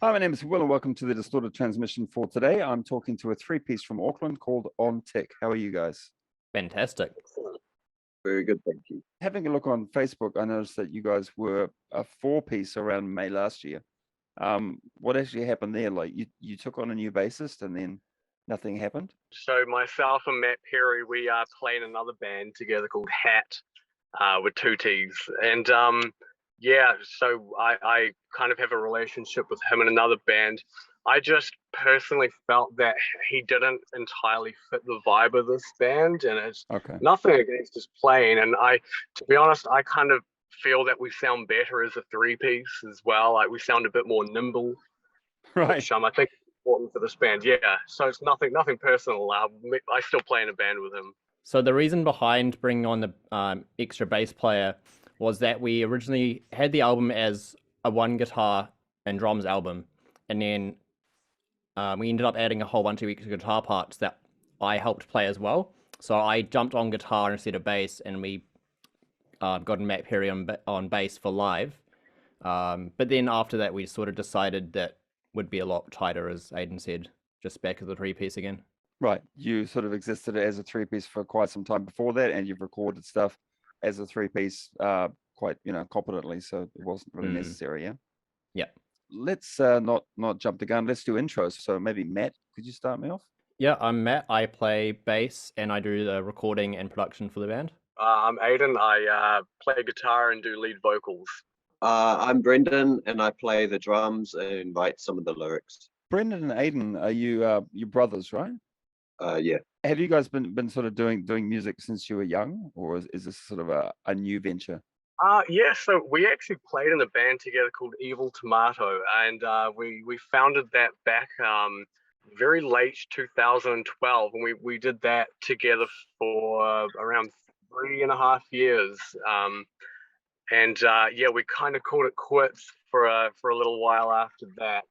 Hi, my name is Will, and welcome to the Distorted Transmission for today. I'm talking to a three-piece from Auckland called On Tick. How are you guys? Fantastic. Excellent. Very good, thank you. Having a look on Facebook, I noticed that you guys were a four-piece around May last year. What actually happened there? Like you took on a new bassist and then nothing happened? So myself and Matt Perry, we are playing another band together called Hat, with two T's. And yeah, so I kind of have a relationship with him in another band. I just personally felt that he didn't entirely fit the vibe of this band, and it's Okay. nothing against his playing. And to be honest, I kind of feel that we sound better as a three-piece as well. Like we sound a bit more nimble, Right. which I think is important for this band. Yeah, so it's nothing personal. I still play in a band with him. So the reason behind bringing on the extra bass player was that we originally had the album as a one guitar and drums album, and then we ended up adding a whole bunch of extra guitar parts that I helped play as well. So I jumped on guitar instead of bass, and we got Matt Perry on bass for live. But then after that, we sort of decided that would be a lot tighter, as Aiden said, just back as a three-piece again. Right. You sort of existed as a three-piece for quite some time before that, and you've recorded stuff as a three-piece quite, competently, so it wasn't really necessary, yeah? Yeah. Let's not jump the gun. Let's do intros. So maybe Matt, could you start me off? Yeah, I'm Matt. I play bass, and I do the recording and production for the band. I'm Aiden. I play guitar and do lead vocals. I'm Brendan, and I play the drums and write some of the lyrics. Brendan and Aiden, are you brothers, right? Yeah. Have you guys been sort of doing music since you were young, or is this sort of a new venture? Yeah, so we actually played in a band together called Evil Tomato, and we founded that back very late 2012, and we did that together for around 3.5 years. And yeah, we kind of called it quits for a little while after that.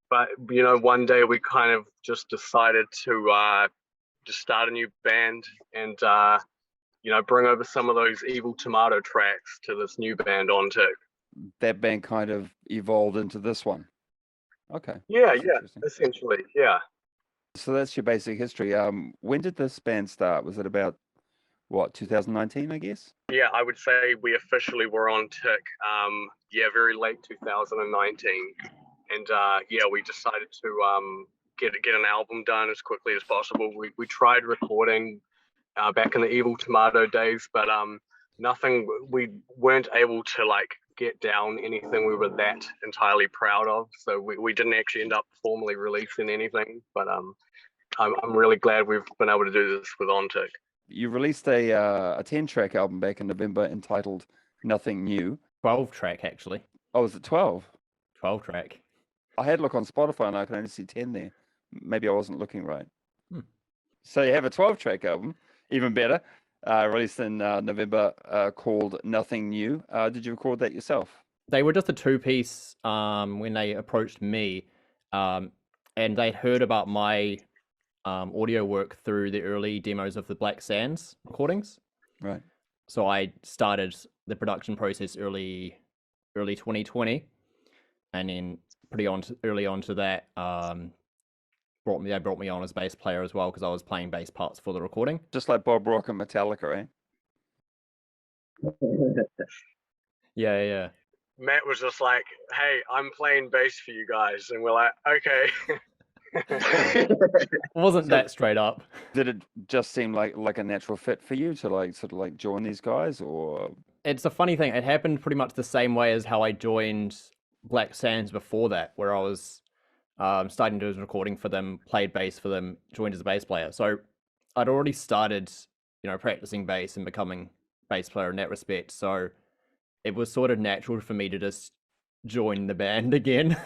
But one day we kind of just decided to just start a new band and bring over some of those Evil Tomato tracks to this new band On Tick. That band kind of evolved into this one. Okay. Yeah, That's yeah, interesting. essentially, yeah. So that's your basic history. When did this band start? Was it about what, 2019, I guess? Yeah, I would say we officially were On Tick, yeah, very late 2019. And yeah, we decided to get an album done as quickly as possible. We tried recording back in the Evil Tomato days, but nothing. We weren't able to get down anything we were that entirely proud of. So we didn't actually end up formally releasing anything. But I'm really glad we've been able to do this with On Tick. You released a 10-track album back in November entitled Nothing New. 12-track, actually. Oh, was it 12? 12-track. I had a look on Spotify and I could only see 10 there. Maybe I wasn't looking right. Hmm. So you have a 12-track album, even better, released in November, called Nothing New. Did you record that yourself? They were just a two-piece when they approached me, and they'd heard about my audio work through the early demos of the Black Sands recordings. Right. So I started the production process early 2020, and then early on to that, they brought me on as bass player as well because I was playing bass parts for the recording. Just like Bob Rock and Metallica, eh? Yeah. Matt was just like, "Hey, I'm playing bass for you guys," and we're like, "Okay." It wasn't that straight up. Did it just seem like a natural fit for you to sort of join these guys, or? It's a funny thing. It happened pretty much the same way as how I joined Black Sands before that, where I was starting to do recording for them, played bass for them, joined as a bass player. So I'd already started, practicing bass and becoming bass player in that respect. So it was sort of natural for me to just join the band again.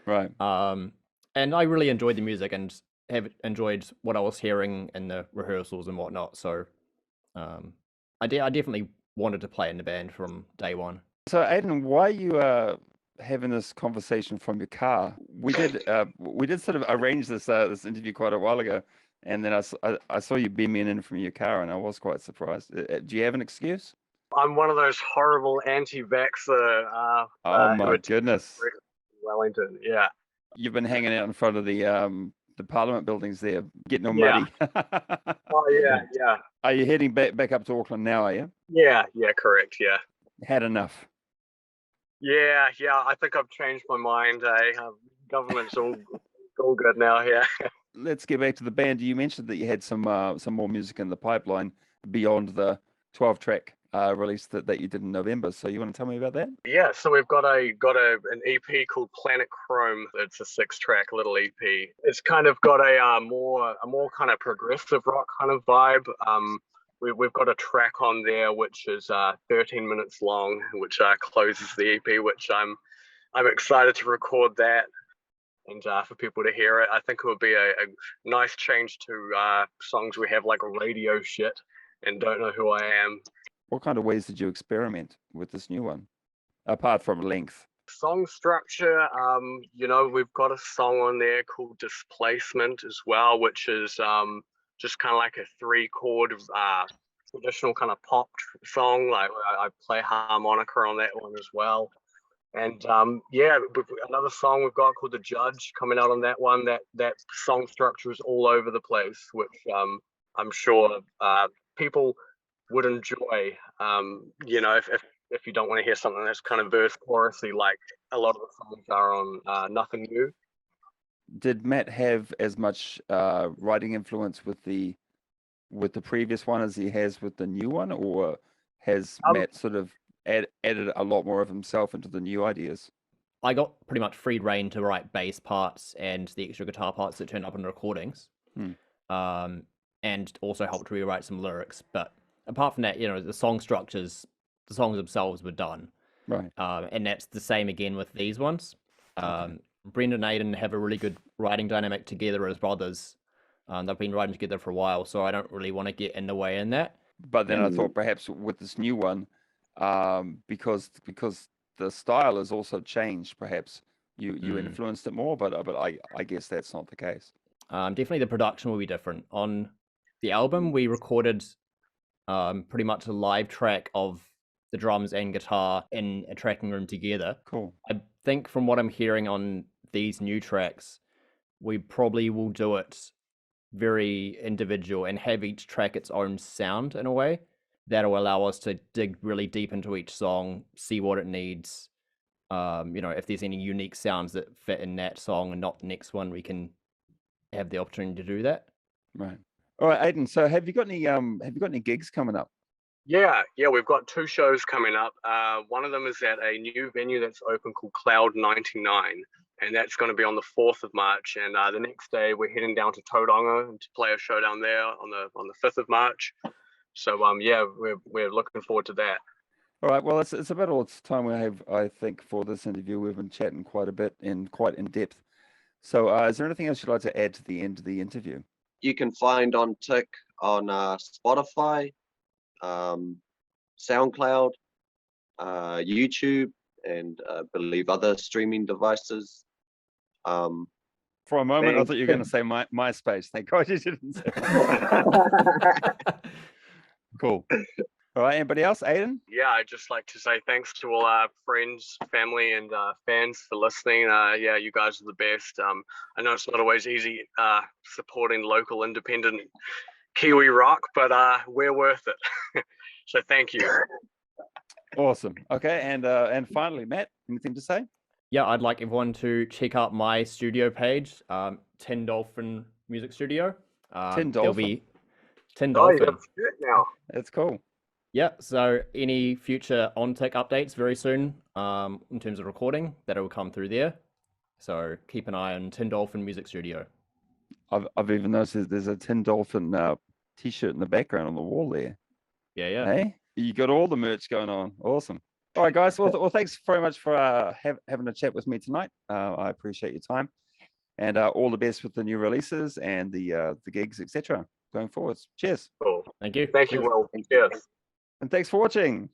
Right. And I really enjoyed the music and have enjoyed what I was hearing in the rehearsals and whatnot. So I definitely wanted to play in the band from day one. So Aiden, why are you having this conversation from your car? We did sort of arrange this interview quite a while ago, and then I saw you beaming in from your car, and I was quite surprised. Do you have an excuse? I'm one of those horrible anti-vaxxer. Oh my goodness! Wellington. Yeah. You've been hanging out in front of the Parliament buildings there, getting all Yeah. muddy. Oh yeah, yeah, Are you heading back up to Auckland now, are you? yeah, correct. Yeah, Had enough. yeah. I think I've changed my mind. Government's all good now. Yeah. Let's get back to the band. You mentioned that you had some more music in the pipeline beyond the 12-track release that you did in November. So you want to tell me about that? Yeah, so we've got an EP called Planet Chrome. It's a 6-track little EP. It's kind of got a more kind of progressive rock kind of vibe. We've got a track on there which is 13 minutes long, which closes the EP. Which I'm excited to record that and for people to hear it. I think it would be a nice change to songs we have like Radio Shit and Don't Know Who I Am. What kind of ways did you experiment with this new one, apart from length? Song structure, we've got a song on there called Displacement as well, which is just kind of like a 3-chord traditional kind of pop song. Like I play harmonica on that one as well. And another song we've got called The Judge coming out on that one. That song structure is all over the place, which I'm sure people would enjoy. If you don't want to hear something that's kind of verse chorusy, like a lot of the songs are on Nothing New. Did Matt have as much writing influence with the previous one as he has with the new one, or has Matt sort of added a lot more of himself into the new ideas? I got pretty much free reign to write bass parts and the extra guitar parts that turned up in the recordings, and also helped rewrite some lyrics. But apart from that, the song structures, the songs themselves were done. Right. And that's the same again with these ones. Brendan and Aidan have a really good writing dynamic together as brothers. They've been writing together for a while, so I don't really want to get in the way in that. But then I thought perhaps with this new one, because the style has also changed, perhaps you influenced it more. But I guess that's not the case. Definitely the production will be different. On the album, we recorded pretty much a live track of the drums and guitar in a tracking room together. Cool. I think from what I'm hearing on these new tracks, we probably will do it very individual and have each track its own sound in a way that'll allow us to dig really deep into each song, see what it needs. If there's any unique sounds that fit in that song and not the next one, we can have the opportunity to do that. Right. All right, Aidan. So have you got any gigs coming up? Yeah, we've got 2 shows coming up. One of them is at a new venue that's open called Cloud 99, and that's going to be on the 4th of March. And the next day we're heading down to Tauranga to play a show down there on the 5th of March. So we're looking forward to that. All right. Well, it's about all the time we have, I think, for this interview. We've been chatting quite a bit and quite in depth. So is there anything else you'd like to add to the end of the interview? You can find on Tick on Spotify, SoundCloud, YouTube, and I believe other streaming devices. For a moment, I thought you were going to say MySpace. Thank God you didn't say that. Cool. All right. Anybody else? Aidan? Yeah, I'd just like to say thanks to all our friends, family, and fans for listening. You guys are the best. I know it's not always easy supporting local independent Kiwi rock, but we're worth it. So thank you. Awesome. Okay. And finally, Matt, anything to say? Yeah, I'd like everyone to check out my studio page, Tin Dolphin Music Studio. Tin Dolphin? There'll be Tin Oh, Dolphin. that's good now. That's cool. Yeah, so any future on-tech updates very soon in terms of recording, that will come through there. So keep an eye on Tin Dolphin Music Studio. I've even noticed there's a Tin Dolphin t-shirt in the background on the wall there. Yeah. Hey, you got all the merch going on. Awesome. All right, guys. Well, thanks very much for having a chat with me tonight. I appreciate your time, and all the best with the new releases and the gigs, etc. going forwards. Cheers. Cool. Thank you. Thank you, Will. Cheers. And thanks for watching.